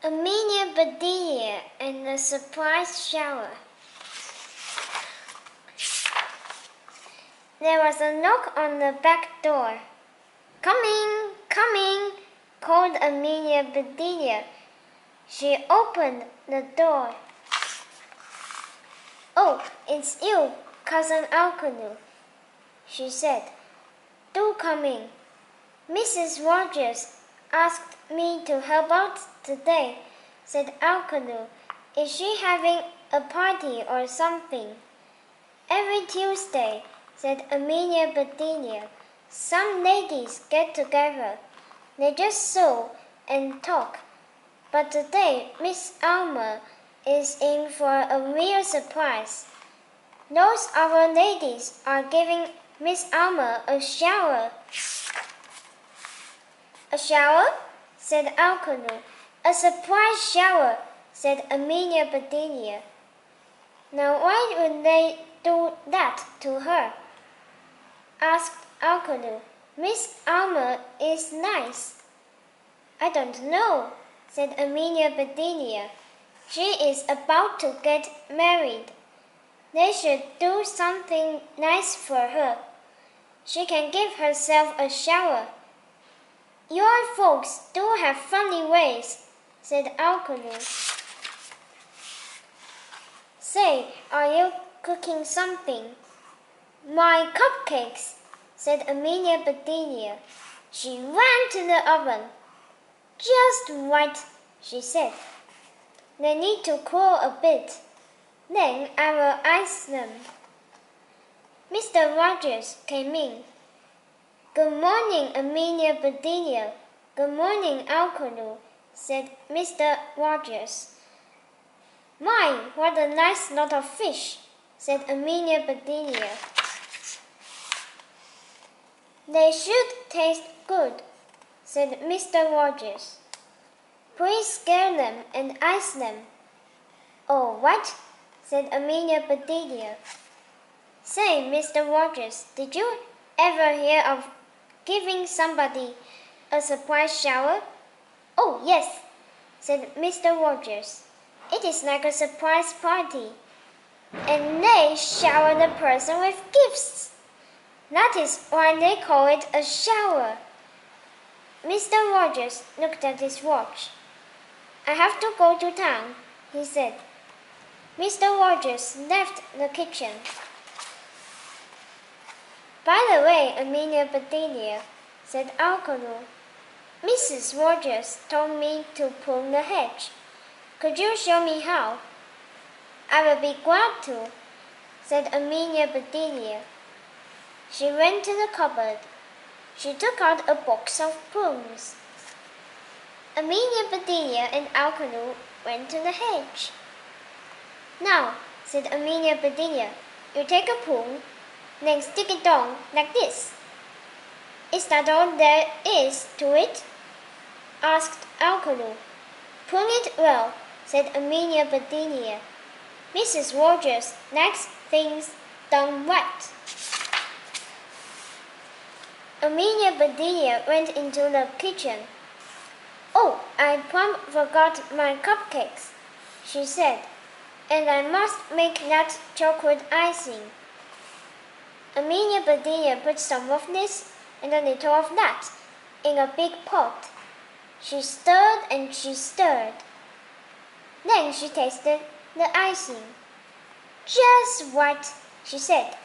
Amelia Bedelia and the surprise shower. There was a knock on the back door. "Coming, coming," called Amelia Bedelia. She opened the door. "Oh, it's you, Cousin Alcanu," she said. "Do come in. Mrs. Rogers asked me to help out today," said Alcanu. "Is she having a party or something?" "Every Tuesday," said Amelia Bedelia, "some ladies get together. They just sew and talk. But today Miss Alma is in for a real surprise. Those other ladies are giving Miss Alma a shower." "A shower?" said Alcanu. "A surprise shower," said Amelia Bedelia. "Now why would they do that to her?" asked Alcanu. "Miss Alma is nice." "I don't know," said Amelia Bedelia. "She is about to get married. They should do something nice for her. She can give herself a shower." "Your folks do have funny ways," said Alcanu. "Say, are you cooking something?" "My cupcakes," said Amelia Bedelia. She ran to the oven. "Just right," she said. "They need to cool a bit. Then I will ice them." Mr. Rogers came in. "Good morning, Amelia Bedelia." "Good morning, Alcanu," said Mr. Rogers. "My, what a nice lot of fish," said Amelia Bedelia. "They should taste good," said Mr. Rogers. "Please scale them and ice them." "Oh, what?" said Amelia Bedelia. "Say, Mr. Rogers, did you ever hear of giving somebody a surprise shower?" "Oh, yes," said Mr. Rogers. "It is like a surprise party. And they shower the person with gifts. That is why they call it a shower." Mr. Rogers looked at his watch. "I have to go to town," he said. Mr. Rogers left the kitchen. "By the way, Amelia Bedelia," said Alcanu, "Mrs. Rogers told me to prune the hedge. Could you show me how?" "I will be glad to," said Amelia Bedelia. She went to the cupboard. She took out a box of prunes. Amelia Bedelia and Alcanu went to the hedge. "Now," said Amelia Bedelia, "you take a prune, then stick it on like this." "Is that all there is to it?" asked Alcanu. "Prune it well," said Amelia Bedelia. "Mrs. Rogers likes things done right." Amelia Bedelia went into the kitchen. "Oh, I plumb forgot my cupcakes," she said, "and I must make that chocolate icing." Amelia Bedelia put some of this and a little of that in a big pot. She stirred and she stirred. Then she tasted the icing. "Just right," she said.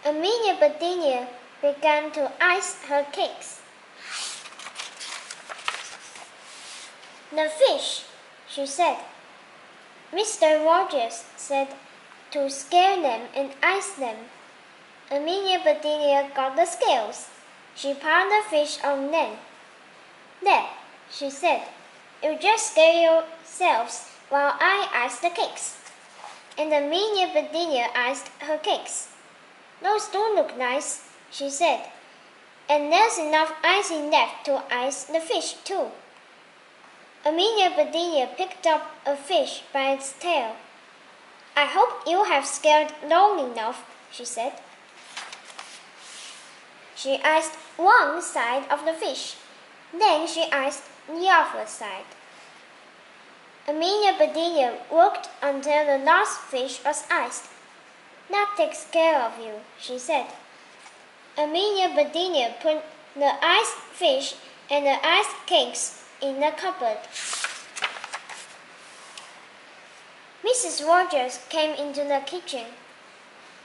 Amelia Bedelia began to ice her cakes. "The fish," she said. Mr. Rogers said to scale them and ice them. Amelia Bedelia got the scales. She piled the fish on them. "There," she said. "You just scale yourselves while I ice the cakes." And Amelia Bedelia iced her cakes. "Those do look nice," she said. "And there's enough icing left to ice the fish, too." Amelia Bedelia picked up a fish by its tail. "I hope you have scaled long enough," she said. She iced one side of the fish. Then she iced the other side. Amelia Bedelia worked until the last fish was iced. "That takes care of you," she said. Amelia Bedelia put the iced fish and the iced cakes in the cupboard. Mrs. Rogers came into the kitchen.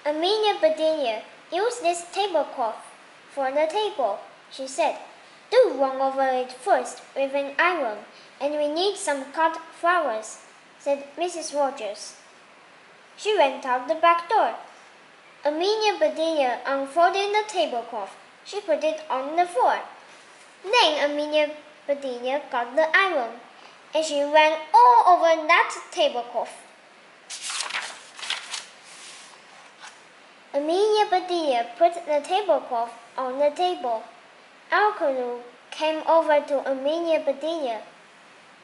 "Amelia Bedelia, use this tablecloth for the table," she said. "Do run over it first with an iron, and we need some cut flowers," said Mrs. Rogers. She went out the back door. Amelia Bedelia unfolded the tablecloth. She put it on the floor. Then Amelia Bedelia got the iron, and she ran all over that tablecloth. Amelia Bedelia put the tablecloth on the table. Alcolu came over to Amelia Bedelia.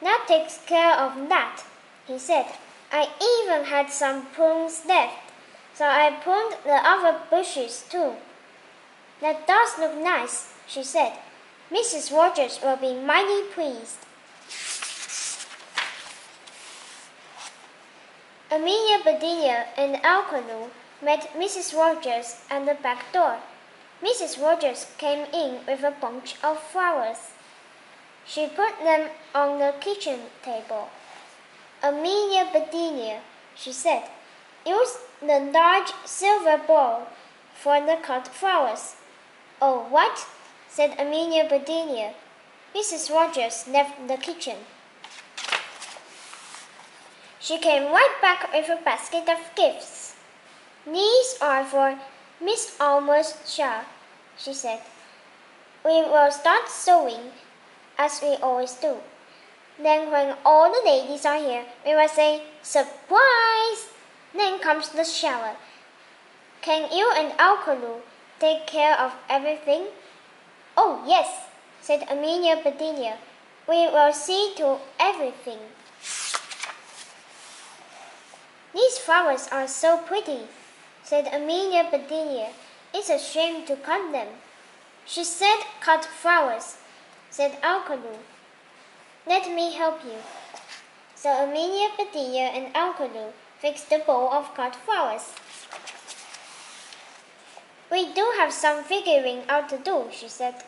"That takes care of that," he said. "I even had some prunes left, so I pruned the other bushes too." "That does look nice," she said. "Mrs. Rogers will be mighty pleased." Amelia Bedelia and Alcolu met Mrs. Rogers at the back door. Mrs. Rogers came in with a bunch of flowers. She put them on the kitchen table. "Amelia Bedelia," she said, "use the large silver bowl for the cut flowers." "Oh, what?" said Amelia Bedelia. Mrs. Rogers left the kitchen. She came right back with a basket of gifts. "These are for Miss Almer's shawl," she said. "We will start sewing, as we always do. Then when all the ladies are here, we will say, 'Surprise!' Then comes the shower. Can you and Alcolu take care of everything?" "Oh, yes," said Amelia Bedelia. "We will see to everything." "These flowers are so pretty," said Amelia Bedelia. "It's a shame to cut them." "She said cut flowers," said Alcolu. "Let me help you." So Amelia Bedelia and Alcolu fixed the bowl of cut flowers. "We do have some figuring out to do," she said.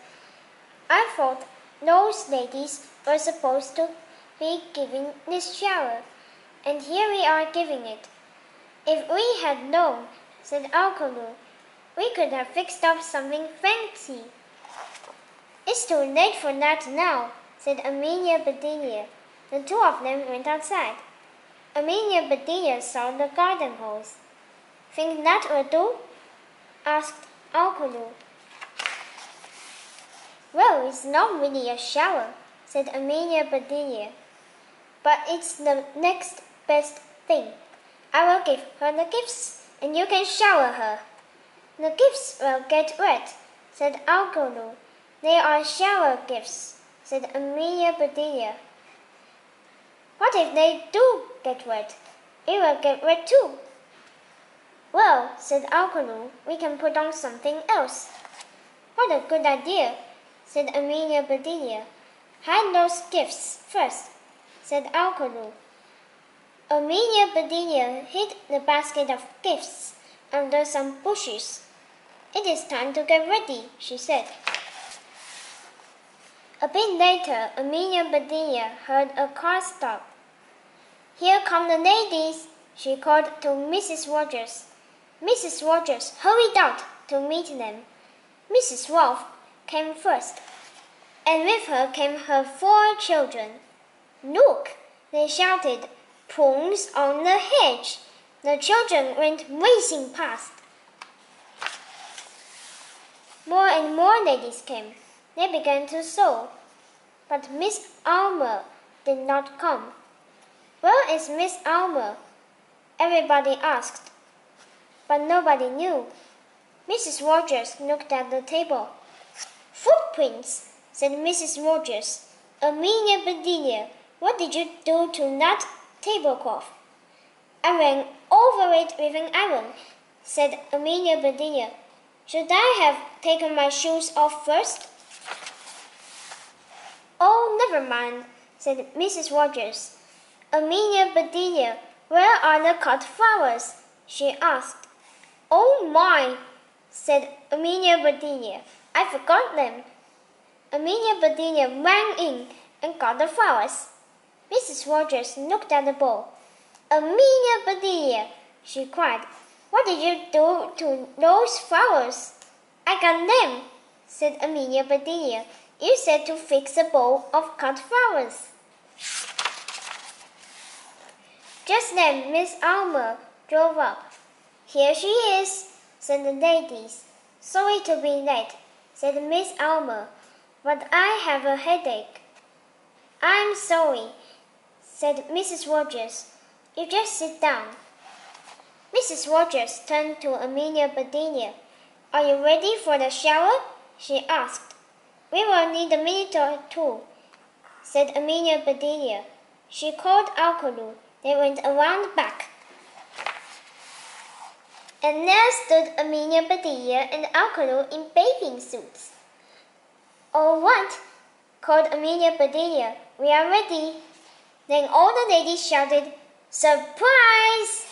"I thought those ladies were supposed to be giving this shower, and here we are giving it." "If we had known," said Alcolu, "we could have fixed up something fancy." "It's too late for that now," said Amelia Bedelia. The two of them went outside. Amelia Bedelia saw the garden hose. "Think that will do?" asked Alcolu. "Well, it's not really a shower," said Amelia Bedelia, "but it's the next best thing. I will give her the gifts, and you can shower her." "The gifts will get wet," said Alcolu. "They are shower gifts," said Amelia Bedelia. "What if they do get wet? It will get wet too." "Well," said Alcolu, "we can put on something else." "What a good idea," said Amelia Bedelia. "Hide those gifts first," said Alcolu. Amelia Bedelia hid the basket of gifts under some bushes. "It is time to get ready," she said. A bit later, Amelia Bedelia heard a car stop. "Here come the ladies," she called to Mrs. Rogers. Mrs. Rogers hurried out to meet them. Mrs. Rolfe came first, and with her came her 4 children. "Look!" they shouted. "Prunes on the hedge!" The children went racing past. More and more ladies came. They began to sew. But Miss Almer did not come. "Where is Miss Almer?" everybody asked. But nobody knew. Mrs. Rogers looked at the table. "Footprints," said Mrs. Rogers. "Amelia Bedelia, what did you do to that tablecloth?" "I ran over it with an iron," said Amelia Bedelia. "Should I have taken my shoes off first?" "Oh, never mind," said Mrs. Rogers. Amelia Bedelia, where are the cut flowers? She asked. Oh my, said Amelia Bedelia. I forgot them. Amelia Bedelia ran in and got the flowers. Mrs. Rogers looked at the bowl. Amelia Bedelia, she cried, what did you do to those flowers? I got them, said Amelia Bedelia. You said to fix a bowl of cut flowers. Just then Miss Alma drove up. Here she is, said the ladies. Sorry to be late, said Miss Alma, but I have a headache. I'm sorry, said Mrs. Rogers. You just sit down. Mrs. Rogers turned to Amelia Bedelia. Are you ready for the shower? She asked. We will need a minute or two, said Amelia Bedelia. She called Alcolu. They went around back. And there stood Amelia Bedelia and Alcolu in bathing suits. All right, called Amelia Bedelia. We are ready. Then all the ladies shouted, Surprise!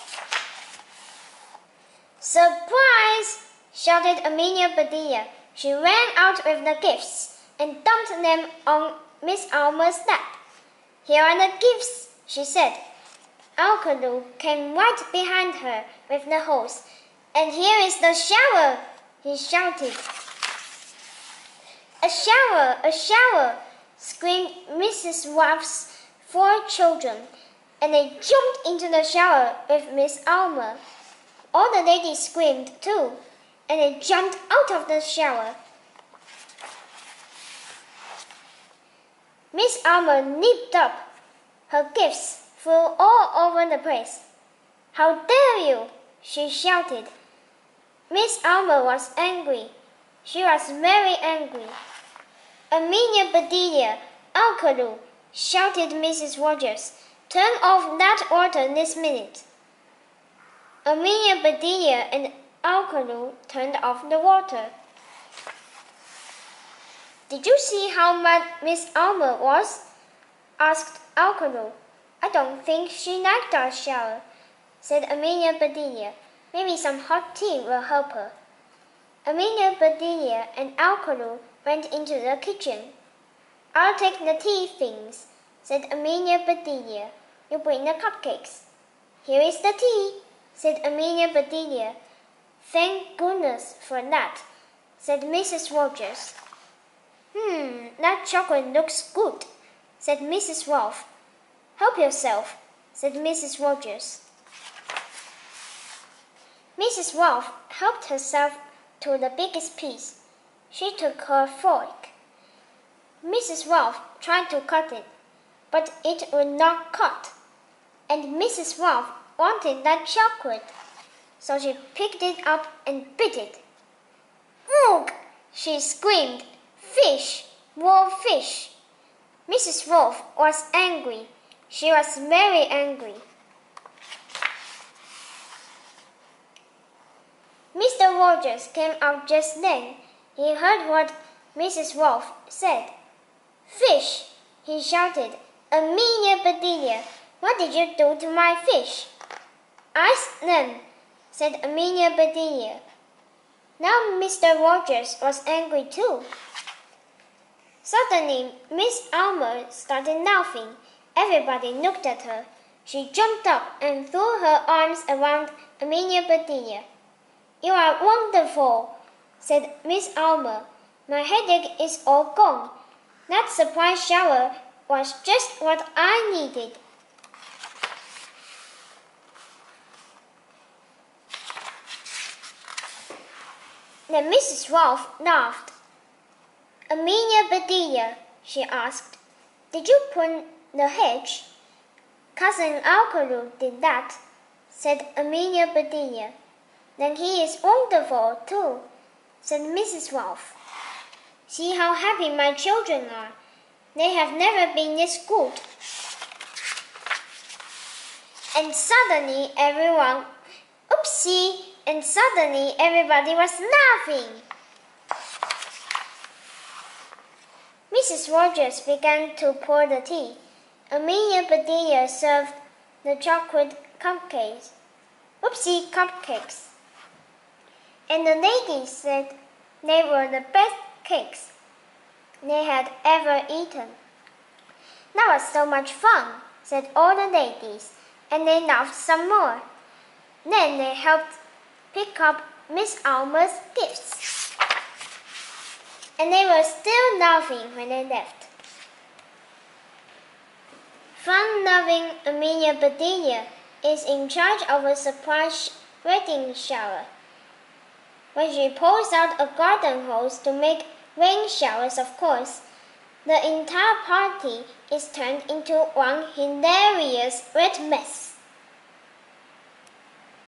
Surprise! Shouted Amelia Bedelia. She ran out with the gifts and dumped them on Miss Alma's lap. Here are the gifts, she said. Alcolu came right behind her with the hose. And here is the shower, he shouted. A shower, a shower, screamed Mrs. Ruff's 4 children, and they jumped into the shower with Miss Alma. All the ladies screamed too, and they jumped out of the shower. Miss Alma leaped up. Her gifts flew all over the place. How dare you! She shouted. Miss Alma was angry. She was very angry. Amelia Bedelia, Alcolu, shouted Mrs. Rogers. Turn off that water this minute. Amelia Bedelia and Alcolu turned off the water. Did you see how mad Miss Alma was? Asked Alcolu. I don't think she liked our shower, said Amelia Bedelia. Maybe some hot tea will help her. Amelia Bedelia and Alcolu went into the kitchen. I'll take the tea things, said Amelia Bedelia. You bring the cupcakes. Here is the tea, said Amelia Bedelia. Thank goodness for that, said Mrs. Rogers. That chocolate looks good, said Mrs. Rolfe. Help yourself, said Mrs. Rogers. Mrs. Rolfe helped herself to the biggest piece. She took her fork. Mrs. Rolfe tried to cut it, but it would not cut. And Mrs. Rolfe wanted that chocolate, so she picked it up and bit it. Ugh! She screamed. Fish! Raw fish! Mrs. Rolfe was angry. She was very angry. Mr. Rogers came out just then. He heard what Mrs. Rolfe said. Fish! He shouted. Amelia Bedelia, what did you do to my fish? Ice them, said Amelia Bedelia. Now Mr. Rogers was angry too. Suddenly, Miss Alma started laughing. Everybody looked at her. She jumped up and threw her arms around Amelia Bedelia. You are wonderful, said Miss Alma. My headache is all gone. That surprise shower was just what I needed. Then Mrs. Rolfe laughed. Amelia Bedelia, she asked, did you prune the hedge? Cousin Alcolu did that, said Amelia Bedelia. Then he is wonderful too, said Mrs. Rolfe. See how happy my children are. They have never been this good. And suddenly everybody was laughing. Mrs. Rogers began to pour the tea. Amelia Bedelia served the chocolate cupcakes. Whoopsie cupcakes. And the ladies said they were the best cakes they had ever eaten. That was so much fun, said all the ladies, and they laughed some more. Then they helped pick up Miss Alma's gifts. And they were still laughing when they left. Fun-loving Amelia Bedelia is in charge of a surprise wedding shower. When she pulls out a garden hose to make rain showers, of course, the entire party is turned into one hilarious red mess.